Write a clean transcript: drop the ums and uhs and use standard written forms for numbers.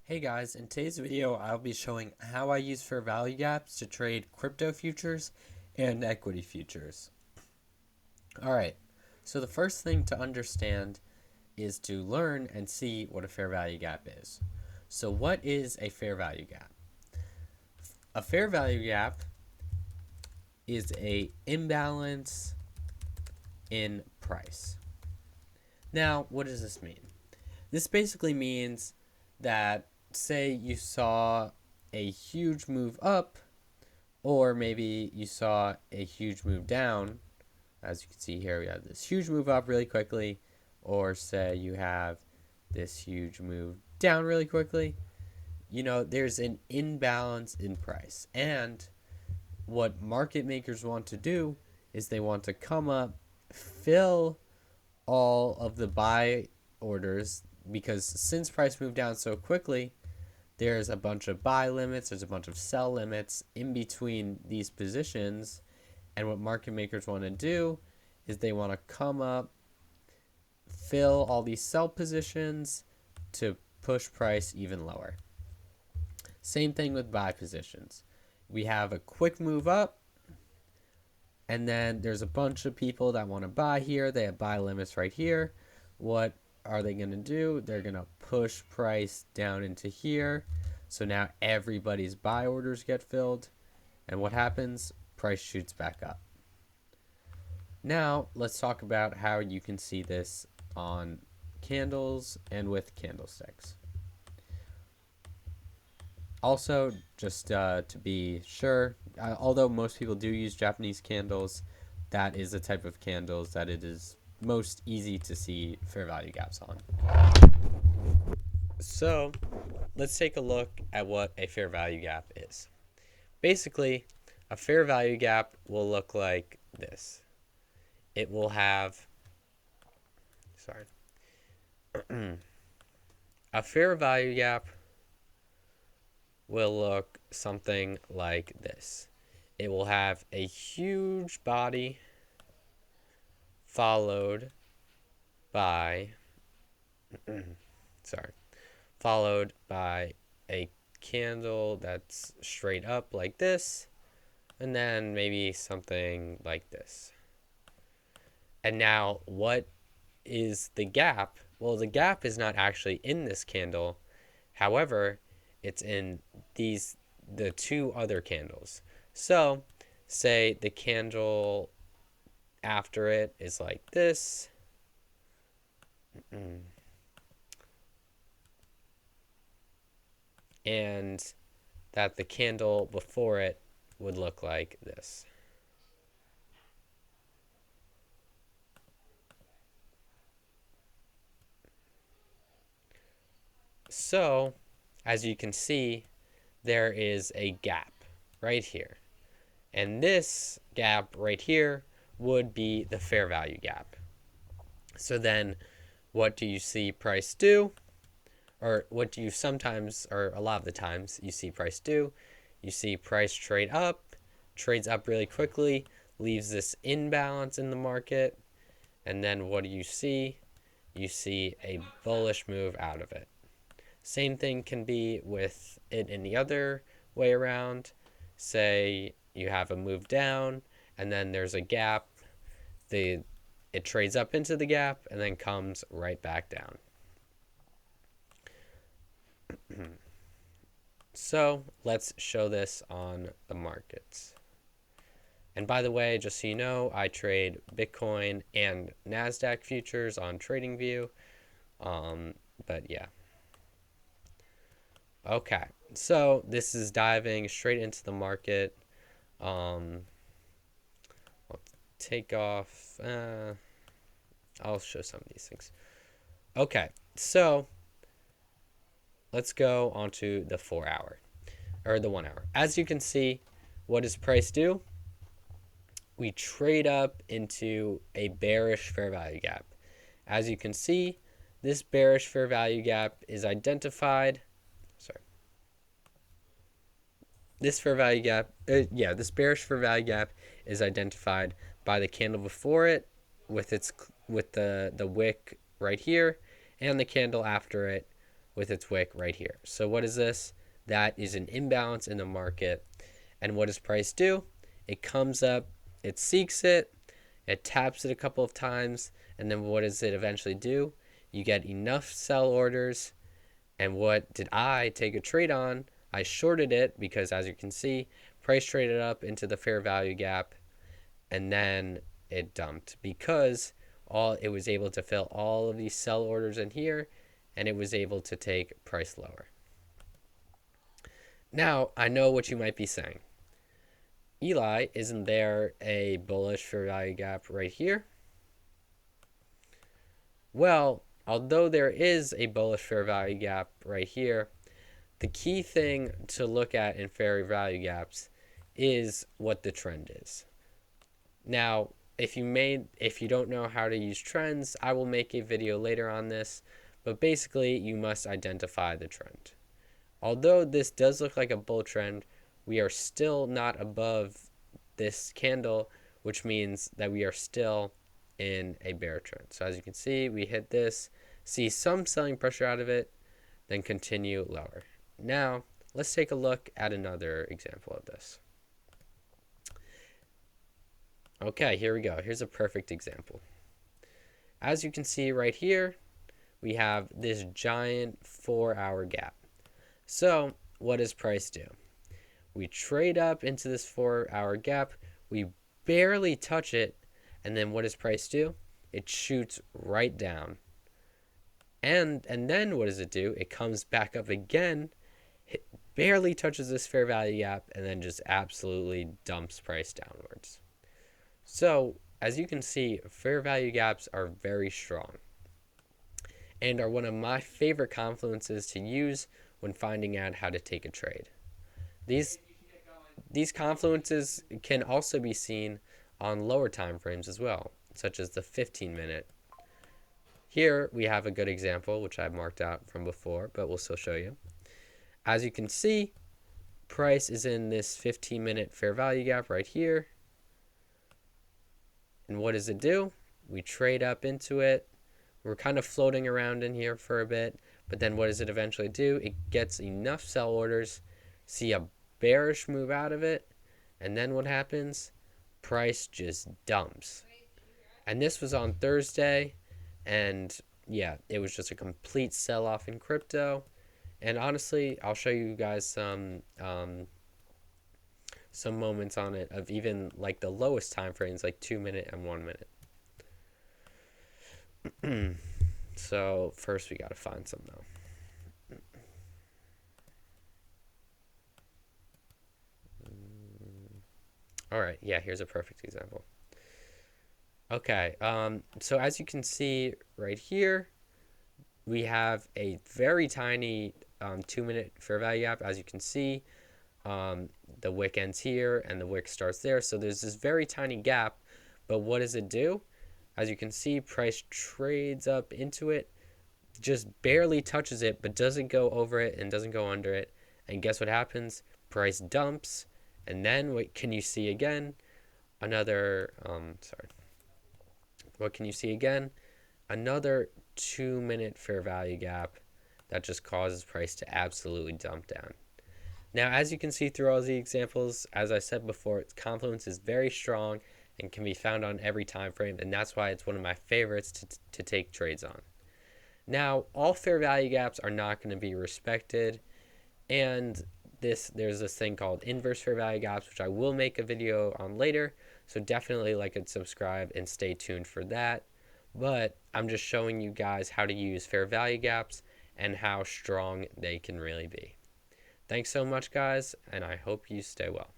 Hey guys, in today's video I'll be showing how I use fair value gaps to trade crypto futures and equity futures. Alright, so the first thing to understand is to learn and see what a fair value gap is. So what is a fair value gap? A fair value gap is a imbalance in price. Now, what does this mean? This basically means that say you saw a huge move up, or maybe you saw a huge move down. As you can see here, we have this huge move up really quickly, or say you have this huge move down really quickly. There's an imbalance in price. And what market makers want to do is they want to come up, fill all of the buy orders, because since price moved down so quickly, there's a bunch of buy limits, there's a bunch of sell limits in between these positions. And what market makers want to do is they want to come up, fill all these sell positions to push price even lower. Same thing with buy positions. We have a quick move up, and then there's a bunch of people that want to buy here. They have buy limits right here. What are they going to do? They're going to push price down into here. So now everybody's buy orders get filled. And what happens? Price shoots back up. Now, let's talk about how you can see this on candles and with candlesticks. Also, just to be sure, although most people do use Japanese candles, that is the type of candles that it is most easy to see fair value gaps on. So, let's take a look at what a fair value gap is. Basically, a fair value gap will look like this. It will have, a fair value gap will look something like this. It will have a huge body followed by followed by a candle that's straight up like this, and then maybe something like this. And now, what is the gap? Well, the gap is not actually in this candle. However, it's in the two other candles. So, say the candle after it is like this. And that the candle before it would look like this. So, as you can see, there is a gap right here. And this gap right here would be the fair value gap. So then, what do you see price do? Or what do you sometimes, or a lot of the times, you see price do? You see price trade up, trades up really quickly, leaves this imbalance in the market, and then what do you see? You see a bullish move out of it. Same thing can be with it in the other way around. Say you have a move down, and then there's a gap. It trades up into the gap, and then comes right back down. So let's show this on the markets. And by the way, just so you know, I trade Bitcoin and NASDAQ futures on TradingView. But yeah. Okay, so this is diving straight into the market. I'll take off. I'll show some of these things. Okay, so let's go onto the 4 hour or the 1 hour. As you can see, what does price do? We trade up into a bearish fair value gap. As you can see, this bearish fair value gap is identified. This bearish fair value gap is identified by the candle before it with the wick right here, and the candle after it with its wick right here. So what is this? That is an imbalance in the market. And what does price do? It comes up, it seeks it, it taps it a couple of times, and then what does it eventually do? You get enough sell orders, and what did I take a trade on? I shorted it because, as you can see, price traded up into the fair value gap, and then it dumped because it was able to fill all of these sell orders in here, and it was able to take price lower. Now, I know what you might be saying. Eli, isn't there a bullish fair value gap right here? Well, although there is a bullish fair value gap right here, the key thing to look at in fair value gaps is what the trend is. Now, if you don't know how to use trends, I will make a video later on this, but basically you must identify the trend. Although this does look like a bull trend, we are still not above this candle, which means that we are still in a bear trend. So as you can see, we hit this, see some selling pressure out of it, then continue lower. Now, let's take a look at another example of this. Okay, here we go. Here's a perfect example. As you can see right here, we have this giant 4-hour gap. So what does price do? We trade up into this 4-hour gap, we barely touch it, and then what does price do? It shoots right down. And then what does it do? It comes back up again, barely touches this fair value gap, and then just absolutely dumps price downwards. So as you can see, fair value gaps are very strong and are one of my favorite confluences to use when finding out how to take a trade. These confluences can also be seen on lower time frames as well, such as the 15-minute. Here we have a good example, which I've marked out from before, but we'll still show you. As you can see, price is in this 15-minute fair value gap right here. And what does it do? We trade up into it. We're kind of floating around in here for a bit, but then what does it eventually do? It gets enough sell orders, see a bearish move out of it, and then what happens? Price just dumps. And this was on Thursday, and yeah, it was just a complete sell-off in crypto. And honestly, I'll show you guys some moments on it of even like the lowest time frames, like 2-minute and 1-minute. So first we got to find some though. All right, yeah, here's a perfect example. Okay, so as you can see right here, we have a very tiny 2-minute fair value gap. As you can see, the wick ends here and the wick starts there. So there's this very tiny gap, but what does it do? As you can see, price trades up into it, just barely touches it, but doesn't go over it and doesn't go under it. And guess what happens? Price dumps, and then what can you see again? Another, what can you see again? Another 2-minute fair value gap that just causes price to absolutely dump down. Now, as you can see through all the examples, as I said before, its confluence is very strong and can be found on every time frame, and that's why it's one of my favorites to take trades on. Now, all fair value gaps are not going to be respected, and there's this thing called inverse fair value gaps, which I will make a video on later, so definitely like and subscribe and stay tuned for that. But I'm just showing you guys how to use fair value gaps and how strong they can really be. Thanks so much, guys, and I hope you stay well.